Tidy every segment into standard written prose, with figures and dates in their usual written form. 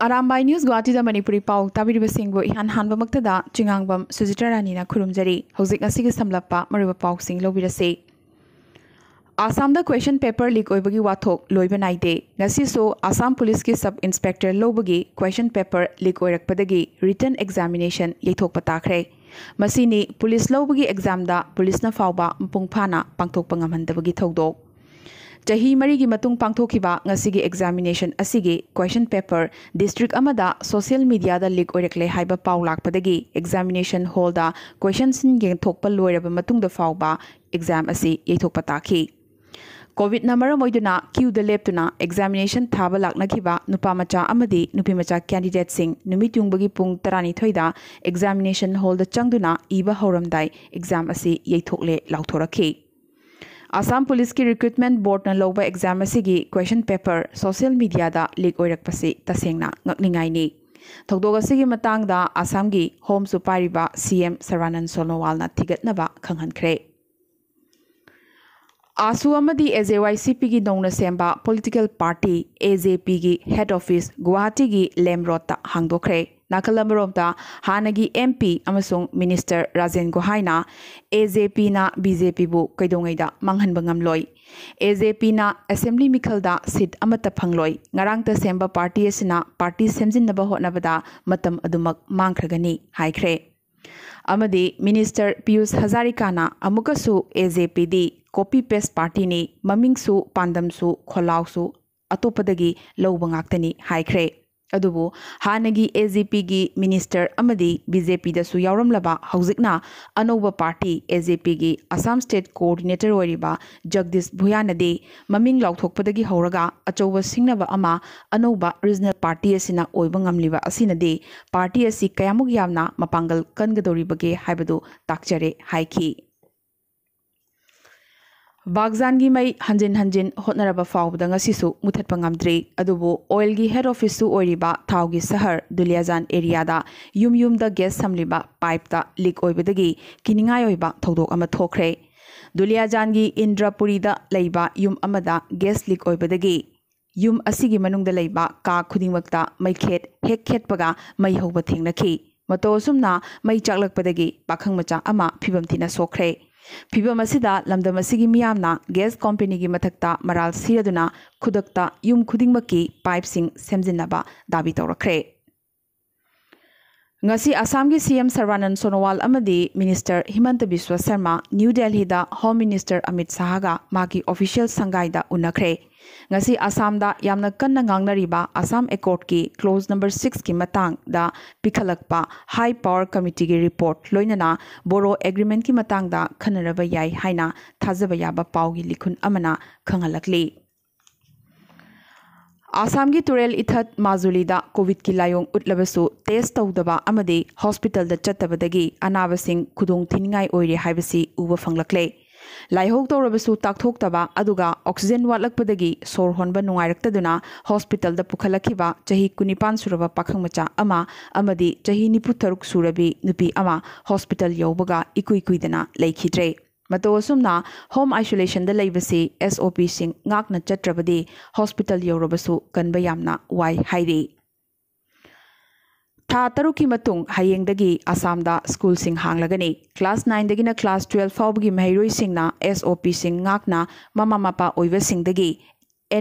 Arambay News Guwahati da Manipuri Pau Tabiriba Singbo Ihan Hanbamaktada Chingangbam Sujitra Ranina Kurumjari Hojik Asigi Samlappa Mariba Pau Sing Lobirase Assam da question paper leak oibagi wathok loiba naide ngasi so Assam Police ki Sub Inspector lobagi question paper leak oirakpadagi written examination yaithok patakre masini police lobagi exam da police na fawba mpungphana pangthok pangamhandabagi thodok Jahi marigi matung pangthokiba ngasigi examination asigi question paper district amada social media da leak oirakle haiba paw lakpadagi examination hall da questions ngeng thokpa loiraba matung da fawba exam asi yaithokpa takhi COVID na maram oiduna queue da leptuna examination thaba laknakiba nupa macha amadi nupi macha candidate sing numit yungbagi pung 12 da examination hall da changduna iba horamdai exam asi yaithokle lauthorakhi Assam Police ki Recruitment Board na loba exam asigi question paper social media da leak oirakpasi tasengna ngakningai ni thogdog asigi matang da Assam gi home supariba CM Sarvanan Sonowal na thigatnaba khanghankhre Asu amadi AJYCP gi dongna semba political party AJP gi head office Guwahati gi Lem Road ta hangdokre Nakalamromta Hanagi MP amasung Minister Rajen Gohaina AJP na BJP bu kaidongaida manghanbangam loi AJP na Assembly Mikhalda seat amata phangloi ngarangta semba party asina party semjinnaba hotnabada matam adumak mangkhragani haikhre amadi Minister Piyush Hazarika na amukasu AJP di copy paste party ni mamingsu pandamsu kholausu atopadagi lobangakani haikhre Adubu Hanagi AJP gi Minister Amadi BJP da su yauramlaba hauzikna Anoba Party AJP gi Assam State Coordinator Oriba Jagdish Bhuyanade maming lauthokpadagi horaga achoba singnaba ama Anoba Regional Party asina oiba ngamliba asinade party asi kayamuk yamna mapangal kangadoribage haibadu takchare haiki Bagzangi mai hanjin hotnaraba fawbda ngasisu muthatpa ngamdri adubu oil gi head office su oriba thaugi sahar Duliajan area da yum da gas samliba pipe da leak oibadagi kiningai oiba thodok ama thokre Duliajan gi Indrapuri da leiba yum amada gas leak oibadagi yum asigi manungda leiba ka khudingmakta maikhet hekhetpaga mai hoba thengnakhi mato sumna mai chaklakpadagi pakhangmacha ama phibamthina sokre Pibam asida lamdam asigi miyamna gas company gi mathakta maral siraduna khudakta yum khudingmaki pipe sing semjinaba dabi tawrakre ngasi Assam gi CM Sarvanan Sonowal amadi Minister Himanta Biswa Sharma New Delhi da Home Minister Amit Shah ga magi official sangai da unakre ngasi Assam da yamna kanna ngangnariba Assam Accord ki clause number 6 ki matang da pikhalakpa High Power Committee gi report loinana Boro Agreement ki matang da khanaraba yai haina thajaba yaba paw gi likhun amana khangalakli Assam gi Turel Ithat Majuli da COVID ki layong utlabasu test tawdaba amadi hospital da chatabadagi anaba sing khudong thingai oire haibasi uba fanglakle Laihok tawrabasu takthokdaba aduga oxygen watlakpadagi sor honba nungairakhtaduna hospital da pukhalakhiba chahi 19 suraba pakhangmacha ama amadi chahi 93 surabi nupi ama hospital yawbaga ikuidana leikhidre mato asumna home isolation da leibasi SOP sing ngakna chatrabadi hospital yawrabasu kanba yamna wai hairi Tha taruki matung hayengdagi Assam da school sing hanglagani class 9 dagina class 12 fawbagi mahairoi singna SOP sing ngakna mama mapa oiba singdagi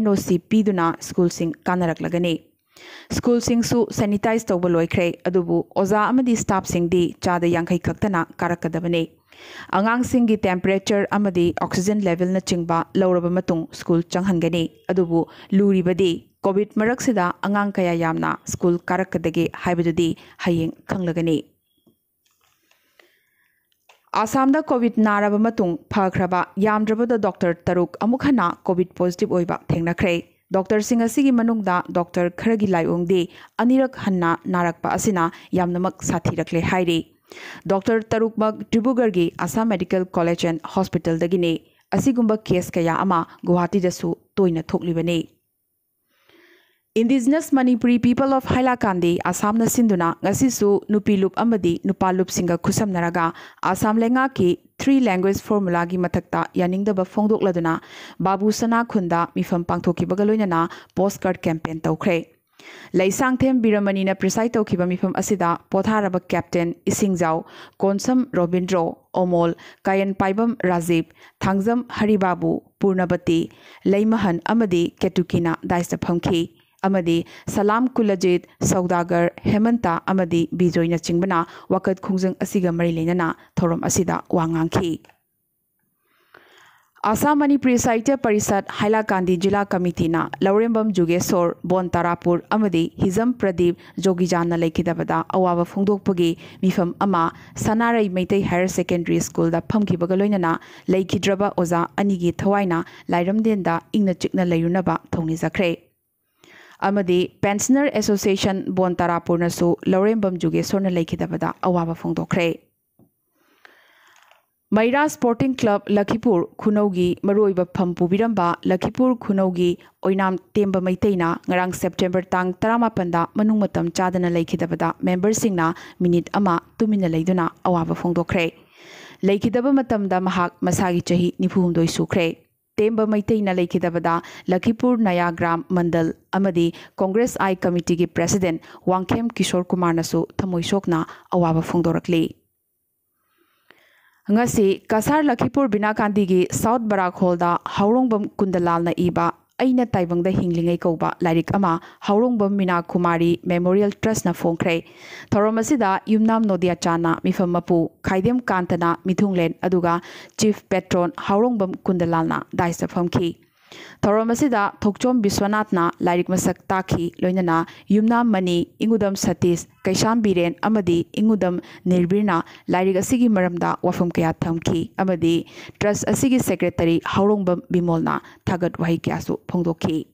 NOC piduna school sing kanaraklagani school sing su sanitize tawba loikhre adubu oza amadi staff sing di chada yankai khaktana karakadabane angang sing gi temperature amadi oxygen level na chingba lawraba matung school changhangani adubu luribadi COVID maraksida angang kaya yamna school karakadagi haibadudi hayeng khanglagani Assam da COVID naraba matung phakraba yamdrabada doctor taruk amukhana COVID positive oiba thengnakhre doctor sing asigi manungda doctor kharagi laiongdi anirak hanna narakpa asina yamnamak sathirakle hairi doctor tarukmak Tribhugar gi Assam Medical College and Hospital dagine asigumba case kaya ama Guwahati dasu toina thoklibani Indigenous Manipuri people of Hailakandi Assam na sinduna ngasisu nupilup amadi nupalup singa khusam naraga Assam lenga ki 3 language formula gi mathakta yaningdaba phongdokladuna Babu Sana Khunda mifam pangthoki bagaloinana postcard campaign tawkhre Laisangthem Biramani preside taukiba mifam asida potharaba captain Isingzau Konsam Robindro Omol Kayan Paibam Rajib Thangzam Haribabu Purnabati Leimahan Amadi Ketukina Daista Phamki Amadi Salam Kulajit Saudagar Hemanta Amadi Bijoina Chingbana Wakat Khungjang Asiga Marilenana Thorom Asida Wangangki Assam Manipuri Sahitya Parishad Hailakandi Jila Committee na Laurembam Jugesor Bon Tarapur Amadi Hizam Pradeep Jogijana Laikidabada Awaba Phongdokpagi Mifam Ama Sanarai Meitei Higher Secondary School da Phamkibaga loinana Laikidraba Oza Anigi Thawaina Lairamdenda Ingna Chikna Layunaba Thongnijakre Amadi Pensioner Association Bon Tarapur nasu Laurembam Jugesor na Laikidabada Awaba Phongdokre Maira Sporting Club Lakhipur Khunaugi Maroiba Phampu Biramba Lakhipur Khunaugi Oinam Temba Maiteina ngarang September tang 18 da manung matam chadana laikidabada member singna minute ama tumina leiduna awaba phongdokre laikidaba matam da mahak masagi chahi 92 sukre Temba Maiteina laikidabada Lakhipur Nayagram Mandal amadi Congress I Committee ki President Wangkhem Kishore Kumar nasu thamoi sokna awaba phongdorakli Ngasi Kasar Lakhipur Binakandi gi South Barak Hall da Haurongbam Kundalal na iba aina taibang da hinglingai koba lairik ama Haurongbam Mina Kumari Memorial Trust na phongkhre Thoromasida Yumnam Nodia Chana Mifam Mapu Khaidem Kantana Mithunglen aduga Chief Patron Haurongbam Kundalal na daisa phamki Thoromasida Thokchom Biswanathna lairik masak takhi loinana Yumnam Mani Ingudam Satish Kaisham Biren amadi Ingudam Nirbirna lairik asigi maramda wafam kaya thamki amadi Trust asigi Secretary Haurongbam Bimolna thagat wahi kyasu phongdokhi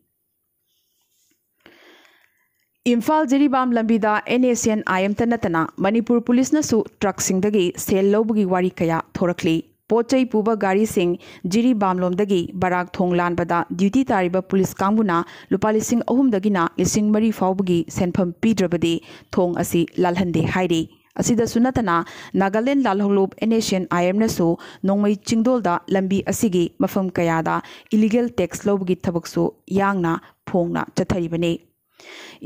Imphal Jiribam Lambida NACN IM tanatana Manipur Police nasu truck singdagi sel lobagi wari kaya thorakli Pochai Puba Gari Singh Jiri Bamlomdagi Barak Thonglan Bada Duty Tariba Police Kambuna Lupalising Ahumdagina Lising Mari Faubagi Senpam Pidrabadi Thong Asi Lalhande Hairi Asida Sunatana Nagaland Lalholub NACN IM nasu Nongmai Chingdolda Lambi Asigi Mafam Kayada Illegal Tax Lobagi Tabaksu Yangna Phongna Chatharibane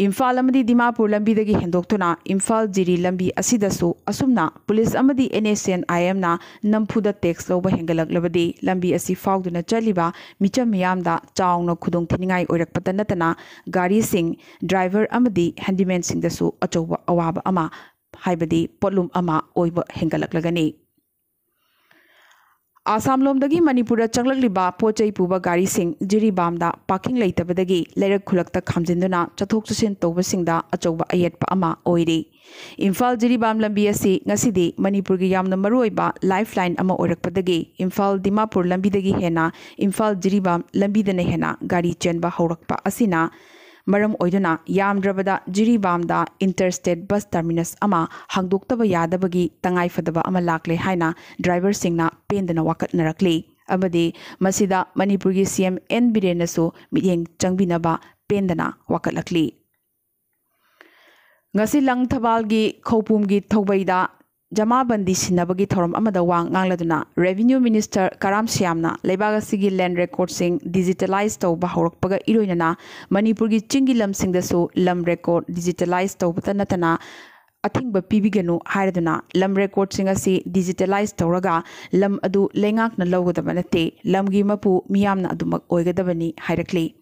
Imphal amadi Dimapur lambi dagi hendoktuna Imphal Jiri lambi asidasu asumna police amadi NACN IM na nampuda tax loba hengalaklabadi lambi asi fauduna chaliba micham miyamda chaungna khudong thiningai oirakpata natana gari sing driver amadi handyman sing dasu achoba awaba ama haibadi potlum ama oiba hengalaklagani Assam lomdagi Manipura changlakliba pochai puba gari sing Jiribamda parking leitabadagi lerak khulakta khamjinduna chathok chasin tawbasingda achoba ayetpa ama oiri Imphal Jiribam lambi asi ngasidi Manipur gi yamna maruiba lifeline ama oirakpadagi Imphal Dimapur lambi dagi hena Imphal Jiribam lambi dane hena gari chenba haurakpa asina Maram oiduna yamdrabada Jiribamda interstate bus terminus ama hangdoktaba yadabagi tangai fadaba ama lakle haina driver singna pendana wakat narakli amadi masida Manipur gi CM N Biren nasu midyeng changbinaba pendana wakatlakli ngasi lang thabal gi khopum gi thogbaida Jamabandi Sinabagi Thorum Amada Wang Ngangladuna Revenue Minister Karam Siamna Lebagasi land record sing digitalized to Bahorpaga Iroina Manipurgi Chingilam sing the so Lam record digitalized to Batanatana I think but Pibiganu Haraduna Lam record sing asi digitalized Toraga Lam Adu Lengak na logo the Banate Lamgi Mapu Miamna Adumak Oigadabani Hirakli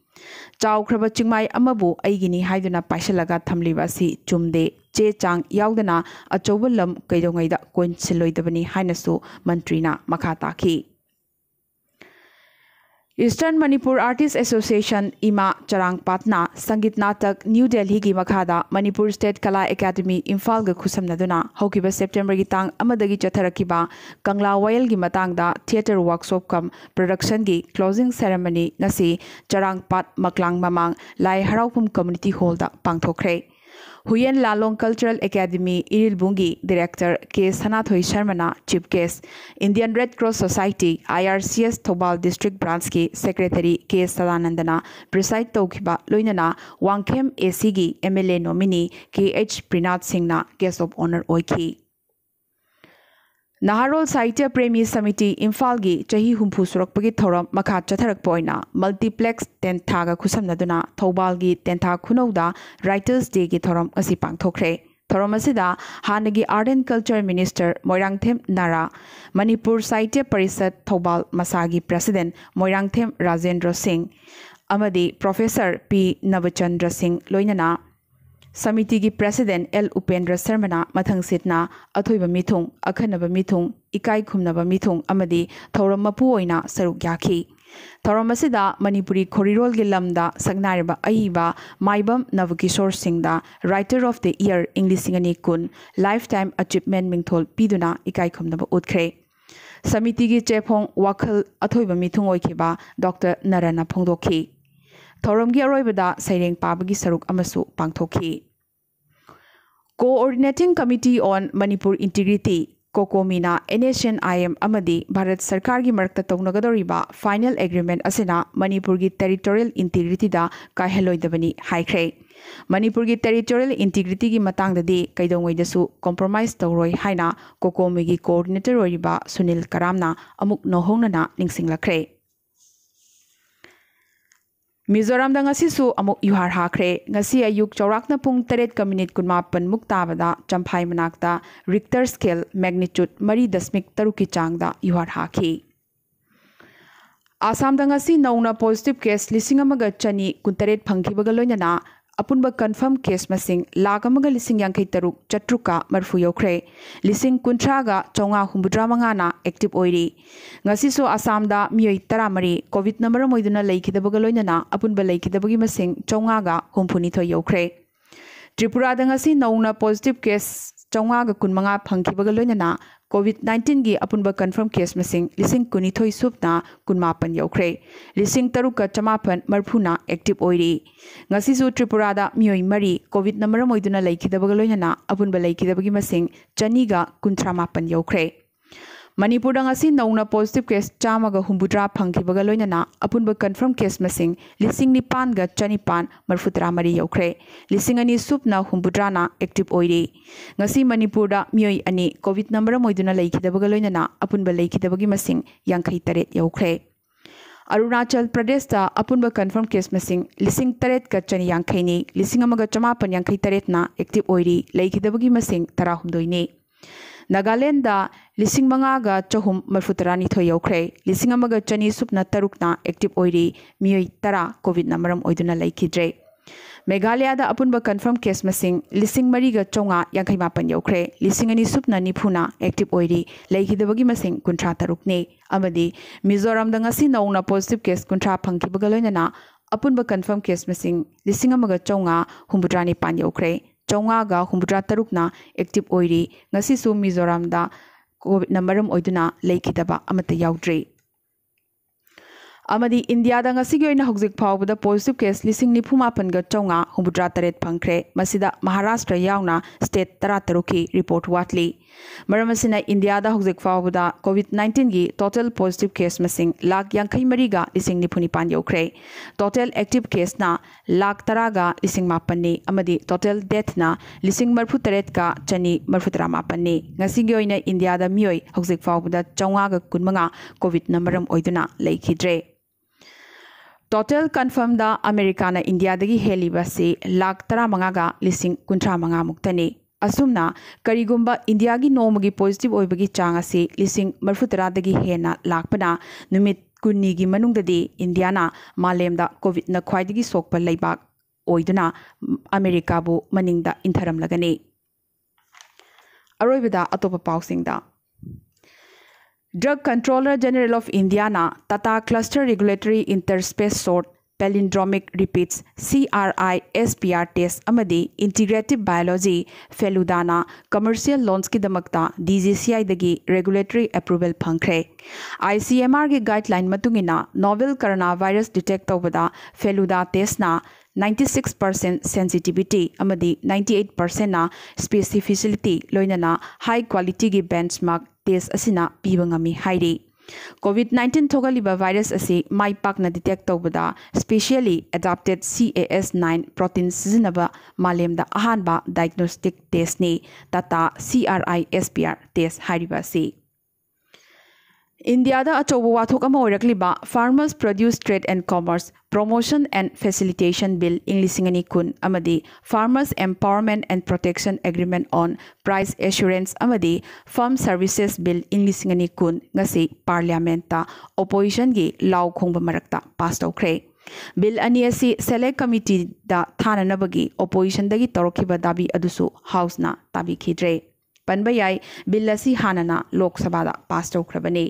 Chow Kraba Chingmai Amabu Aigini Haiduna Paishalaga Tamlivasi Chumde Che Chang Yaudana Achobalam Kaidongaida Coin Siloidabani Hainasu Mantrina Makataki Eastern Manipur Artists Association Ima Charang Patna Sangit Natak New Delhi gi Makhada Manipur State Kala Academy Imphal ga Khusamnaduna Hokiba September gi tang amadagi chatharakiba Kangla Wayal gi matangda theater workshop kam production gi closing ceremony ngasi Charang Pat Maklang Mamang Lai Haraupum Community Hall da pangthokre Huyen Lalong Cultural Academy Irilbungi Director K. Sanathoi Sharmana Chief Guest Indian Red Cross Society IRCS Thobal District Branch ki Secretary K. Sadanandana preside Tokhiba Loinana Wangkhem AC gi MLA nominee K. H. Prinath Singh na Guest of Honor Oiki Naharol Sahitya Premi Samiti Imphal gi chahi humpu surakpagi thoram makha chatharakpoina multiplex tenthaga khusamnaduna Thoubal gi tentha khunauda Writers Day gi thoram asi pangthokre. Thoram asida hanagi Art and Culture Minister Moirangthem Nara, Manipur Sahitya Parisad Thoubal Masagi President Moirangthem Rajendra Singh, amadi Professor P. Navachandra Singh loinana Samiti gi President L. Upendra Sharmana mathang sitna athoiba mithung akhanaba mithung ikai khumnaba mithung amadi thoram mapu oina saruk yakhi. Thoram asida Manipuri Khorirol gi lamda sagnariba aiba Maibam Navkishore Singh da Writer of the Year English Singani kun Lifetime Achievement Mingthol piduna ikai khumnaba utkre. Samiti gi chepong wakhal athoiba mithung oikhiba Dr. Narana Phongdokhi. Thoram gi aroibada saireng pabagi saruk amasu pangthokhi. Coordinating Committee on Manipur Integrity Kokomina NHNIM amadi Bharat Sarkar gi marakta tawnagadoriba final agreement asina Manipur gi territorial integrity da kaiheloidabani haikre. Manipur gi territorial integrity gi matangdadi kaidongwaidasu compromise tawroi haina Kokomi gi coordinator oriba Sunil Karamna amuk nohongnana ningsinglakre. Mizoram da ngasi su amuk yuhar hakre ngasi ayuk chaurakna pung 8:18 muktabada champhai manakta Richter scale magnitude 3.3 ki changda yuhar haki. Assam da ngasi nauna positive case 1,138 phangkhibaga loinana apunba confirm case masing lagamaga 1,053 chatruka marfu yokre 1,000 na active oiri ngasi so Assam da mioi 13 covid number moiduna laikhidabaga loinana apunba laikhidabagi masing 953 yokre. Tripura da ngasi nauna positive case 915 phangkhibaga loinana COVID-19 gi apunba confirm case masing 1,012 supna 18 yokre 3,000 marphuna active oiri ngasi su Tripura da mioi mari covid number moiduna laikhidabaga loinana apunba laikhidabagi masing 238 yokre. Manipur da ngasi nauna positive case 1humdra phangkhibaga loinana apunba confirm case masing 9,900 marfutra yokre 2,000 supna humdra na active oiri ngasi Manipur da mioi ani covid number moiduna laikhidabaga loinana apunba laikhidabagi masing 58 yokre. Arunachal Pradesh da apunba confirm case masing 8,800 ni 1,158 na active oiri laikhidabagi masing 12 ni. Nagaland da 5,430 yokre 1,100 supna 3 na active oiri mioi 10 covid namaram oiduna laikhidre. Meghalaya da apunba confirm case masing 4,458 yokre 2,000 supna 9 na active oiri laikhidabagi masing 53 ni amadi Mizoram da ngasi nauna positive case 30 phangkhibaga loinana apunba confirm case masing 1,494 yokre 953 na active oiri ngasi su Mizoram da covid namaram oiduna laikhidaba amata yaudri. Amadi India da ngasi gi oina hojik phawbada positive case 9,958 phangkhre masida Maharashtra yauna state 13 ki report watli. Maramasina India da hojik phawbada COVID-19 gi total positive case masing 1,53 ga 9,900 yokre. Total active case na 1,10 ga 9,000 ni amadi total death na 1,38 ga 238 ni. Ngasi gi oina India da mioi hojik phawbada 415 COVID namaram oiduna laikhidre. Total confirm da America na India dagi heli basi 1,35 ga 1,35 muktani. Asumna karigumba India gi nomagi positive oibagi chang asi 1,30 dagi hena lakpana numit kunni gi manungdadi India na malemda COVID na khwaidagi sokpa leibak oiduna America bu maningda intharam lagani. Aroibada atopa pausingda Drug Controller General of India na Tata Cluster Regulatory Interspace Sort Palindromic Repeats CRI-SPR test amadi Integrative Biology Feludana commercial launch ki damakta DGCI dagi regulatory approval phangkhre. ICMR ki guideline matungina novel coronavirus detect tawbada Feluda test na 96% sensitivity amadi 98% na specificity loinana high quality gi benchmark test asina pibangami hairi. COVID-19 thogaliba virus asi mai pakna detect tawbada specially adapted CAS9 protein sizinaba malemda ahanba diagnostic test ni Tata CRI-SPR test hairiba si. India achouba wathok ama oirakliba Farmers Produce Trade and Commerce Promotion and Facilitation Bill Inglisingani kun amadi Farmers Empowerment and Protection Agreement on Price Assurance amadi Farm Services Bill Inglisingani kun ngasi Parliament ta opposition gi law khongba marakta pass tawkhre. Bill ani asi Select Committee da thananabagi opposition dagi torokhiba dabi adusu House na tabi khidre. Panba yai bill asi hanana Lok Sabha da pass tawkhrabani.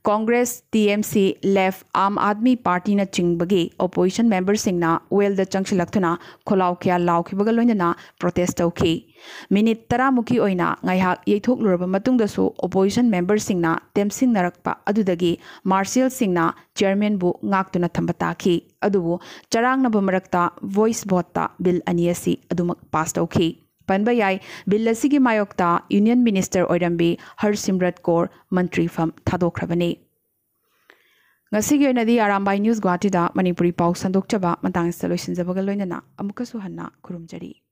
Congress, TMC, Left, Aam Aadmi Party na chingbagi opposition members singna well the changsilaktuna kholaw kya lawkhibaga loinana protest tawki. Minute 10 muki oina ngaihak yeithok luraba matungda su opposition members singna temsing narakpa adudagi Marshal Singna chairman bu ngaktuna thambata ki adubu charangna bamarakta voice vote ta bill aniasi adumak pass tawki. Panbayai bill asigi mayokta Union Minister Oirambi Harsimrat Kaur Mantri Fam Thadokhrabani. Ngasigi oinadi Arambay News Guwahati da Manipuri Pau Sandokchaba matang solution jabaga loinana amukasu hanna khurumjari.